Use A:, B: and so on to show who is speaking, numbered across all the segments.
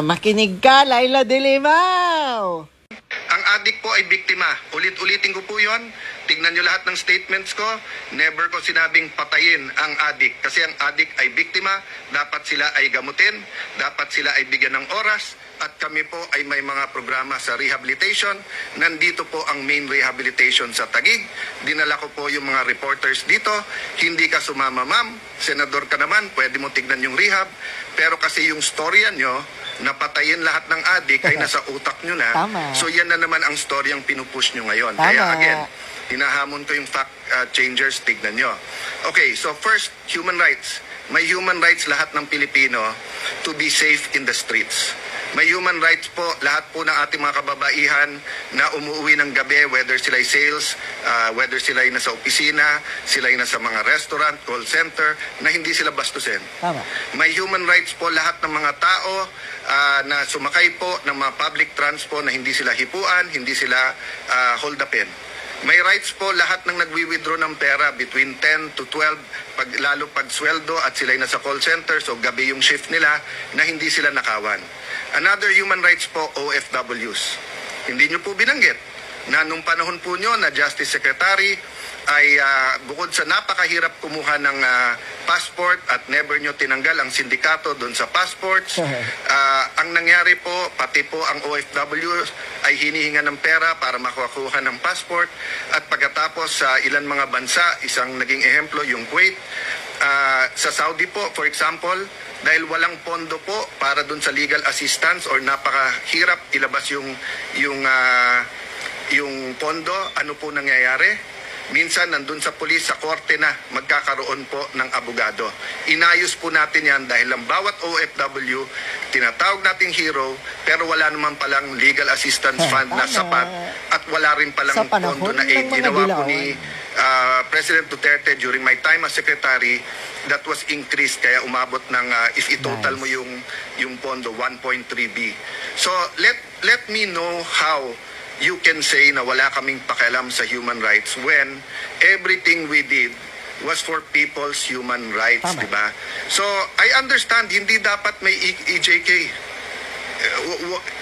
A: Makinig ka, Laila de Limao!
B: Ang adik po ay biktima. Ulit-ulitin ko po yon. Tignan nyo lahat ng statements ko. Never ko sinabing patayin ang adik. Kasi ang adik ay biktima. Dapat sila ay gamutin. Dapat sila ay bigyan ng oras. At kami po ay may mga programa sa rehabilitation. Nandito po ang main rehabilitation sa Taguig. Dinala ko po yung mga reporters dito. Hindi ka sumama, ma'am. Senador ka naman, pwede mo tignan yung rehab. Pero kasi yung storya nyo, napatayin lahat ng adik ay nasa utak nyo na.
A: Tama.
B: So yan na naman ang storyang pinupush nyo ngayon.
A: Tama.
B: Kaya again, hinahamon ko yung fact changers, tignan nyo. Okay, so first, human rights. May human rights lahat ng Pilipino to be safe in the streets. May human rights po lahat po ng ating mga kababaihan na umuwi ng gabi, whether sila'y sales, whether sila'y nasa opisina, sila'y nasa mga restaurant, call center, na hindi sila bastusin.
A: Tama.
B: May human rights po lahat ng mga tao na sumakay po ng mga public transport na hindi sila hipuan, hindi sila hold upin. May rights po lahat ng nagwi-withdraw ng pera between 10 to 12, lalo pag sweldo at sila'y nasa call center, so gabi yung shift nila, na hindi sila nakawan. Another human rights po, OFWs. Hindi nyo po binanggit na nung panahon po nyo na Justice Secretary ay bukod sa napakahirap kumuha ng passport at never nyo tinanggal ang sindikato doon sa passports, ang nangyari po, pati po ang OFWs ay hinihinga ng pera para makakuha ng passport at pagkatapos sa ilan mga bansa, isang naging ehemplo yung Kuwait, sa Saudi po, for example, dahil walang pondo po para dun sa legal assistance or napakahirap ilabas yung pondo, ano po nangyayari? Minsan nandun sa pulis, sa korte na magkakaroon po ng abogado. Inayos po natin yan dahil ang bawat OFW, tinatawag nating hero, pero wala naman palang legal assistance fund na sapat at wala rin palang pondo na aid. Ginawa po ni President Duterte during my time as secretary, that was increased kaya umabot ng if i-total mo yung pondo 1.3B. So let me know how you can say na wala kaming pakialam sa human rights when everything we did was for people's human rights, di ba? So I understand hindi dapat may EJK.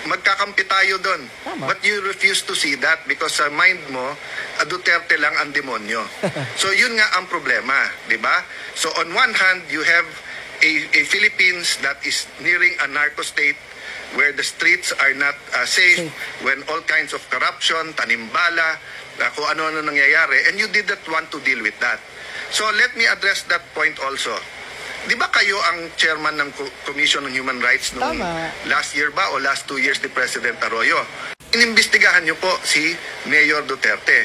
B: Magkakampi tayo doon. But you refuse to see that because sa mind mo, Duterte lang ang demonyo. So yun nga ang problema, di ba? So on one hand, you have a Philippines that is nearing a narco state where the streets are not safe, when all kinds of corruption, tanimbala, kung ano-ano nangyayari, and you did not want to deal with that. So let me address that point also. Di ba kayo ang chairman ng Commission on Human Rights noong last year ba o last 2 years ni President Arroyo? Inimbestigahan niyo po si Mayor Duterte.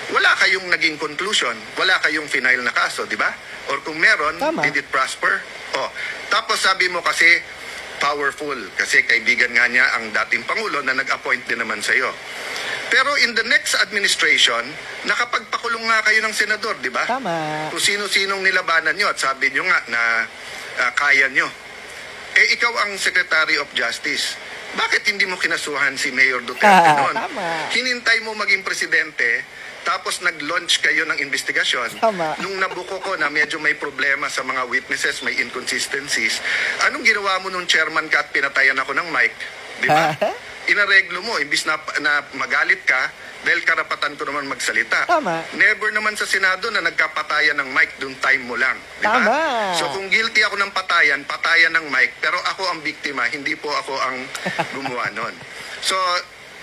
B: Wala kayong naging conclusion, wala kayong final na kaso, di ba? Or kung meron, did it prosper? Oh, tapos sabi mo kasi powerful, kasi kaibigan nga niya ang dating Pangulo na nag-appoint din naman sa iyo. Pero in the next administration, nakapagpakulong nga kayo ng senador, di ba?
A: Tama.
B: Kung sino-sinong nilabanan nyo at sabi nyo nga na kaya nyo. Eh ikaw ang Secretary of Justice. Bakit hindi mo kinasuhan si Mayor Duterte noon? Hinintay mo maging presidente, tapos nag-launch kayo ng investigasyon. Nung nabuko ko na medyo may problema sa mga witnesses, may inconsistencies, anong ginawa mo nung chairman ka at pinatayan ako ng mic? Di ba? Inareglo mo, imbis na magalit ka, dahil karapatan ko naman magsalita. Never naman sa Senado na nagkapatayan ng mic, dung time mo lang. Di ba? So kung guilty ako ng patayan ng mic, pero ako ang biktima, hindi po ako ang gumawa nun. So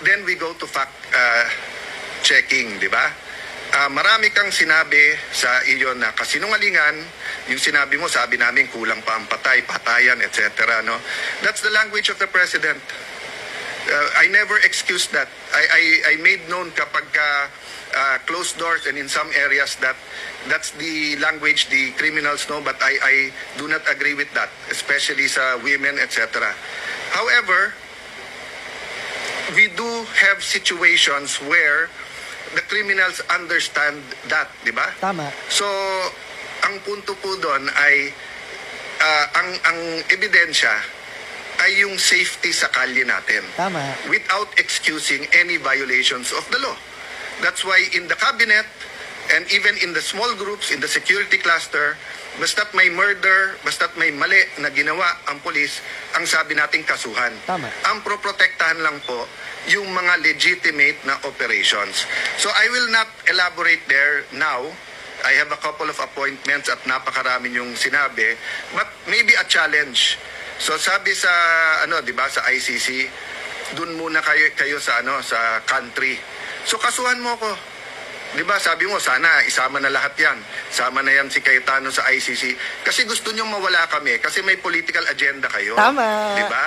B: then we go to fact checking, di ba? Marami kang sinabi sa iyo na kasinungalingan, yung sinabi mo, sabi namin kulang pa ang patayan, etc. No? That's the language of the President. I never excused that. I made known kapag closed doors and in some areas that's the language the criminals know, but I do not agree with that, especially sa women, etc. However, we do have situations where the criminals understand that, di ba?
A: Tama.
B: So, ang punto po doon ay ang ebidensya ay yung safety sa kalye natin.
A: Tama.
B: Without excusing any violations of the law. That's why in the cabinet and even in the small groups, in the security cluster, Basta't may murder, basta't may mali na ginawa ang pulis, ang sabi nating kasuhan.
A: Tama.
B: Ang proprotektahan lang po yung mga legitimate na operations. So I will not elaborate there now. I have a couple of appointments at napakarami yung sinabi, but maybe a challenge. So sabi sa di ba, sa ICC, dun muna kayo sa sa country. So kasuhan mo ko. 'Di ba? Sabi mo sana isama na lahat 'yan. Sama na 'yan si Cayetano sa ICC kasi gusto niyo mawala kami kasi may political agenda kayo.
A: Tama.
B: 'Di ba?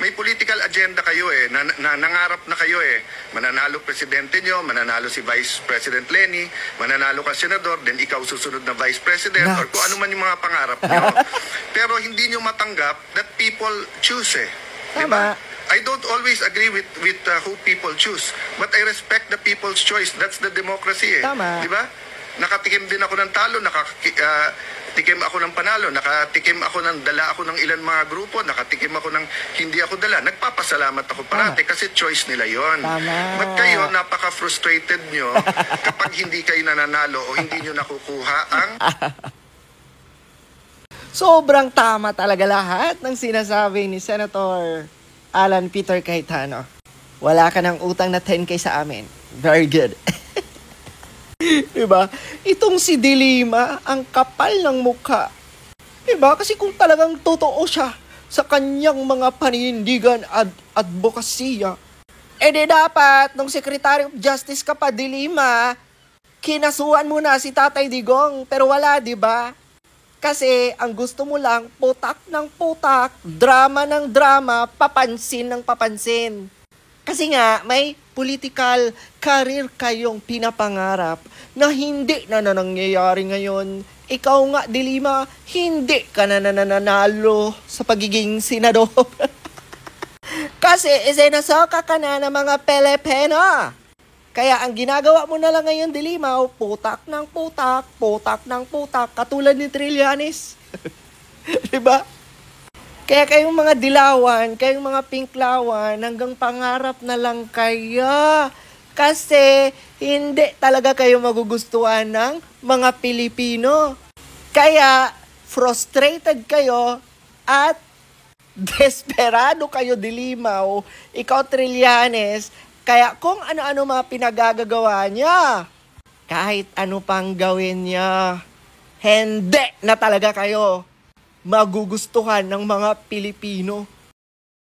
B: May political agenda kayo nangarap na kayo mananalo presidente nyo, mananalo si Vice President Lenny, mananalo ka senador, then ikaw susunod na Vice President or kung ano man yung mga pangarap nyo. Pero hindi nyo matanggap that people choose Diba? I don't always agree with who people choose, but I respect the people's choice. That's the democracy
A: Tama.
B: Diba? Nakatikim din ako ng talo, nakatikim ako ng panalo, nakatikim ako ng dala ako ng ilan mga grupo, nakatikim ako ng hindi ako dala. Nagpapasalamat ako parati kasi choice nila yon. But kayo, napaka-frustrated nyo kapag hindi kayo nananalo o hindi nyo nakukuha ang...
A: Sobrang tama talaga lahat ng sinasabi ni Senator Alan Peter Cayetano. Wala ka ng utang na 10K sa amin. Very good. Diba? Itong si Dilima, ang kapal ng mukha. Diba? Kasi kung talagang totoo siya sa kanyang mga paninindigan at advokasya, di dapat, nung Secretary of Justice ka pa, Dilima, kinasuhan mo na si Tatay Digong. Pero wala, diba? Kasi ang gusto mo lang, putak ng putak, drama ng drama, papansin ng papansin. Kasi nga, may political career kayong pinapangarap na hindi na nangyayari ngayon. Ikaw nga, Dilima, hindi ka na nananalo sa pagiging senador. Kasi isinasoka ka na ng mga Pilipino. Kaya ang ginagawa mo na lang ngayon, Dilima, putak ng putak, putak ng putak, katulad ni Trillanes. Diba? Kaya kayong mga dilawan, kayong mga pinklawan, hanggang pangarap na lang kayo. Kasi hindi talaga kayo magugustuhan ng mga Pilipino. Kaya frustrated kayo at desperado kayo, Dilima, o ikaw, Trillanes. Kaya kung ano-ano mga pinagagagawa niya, kahit ano pang gawin niya, hindi na talaga kayo magugustuhan ng mga Pilipino.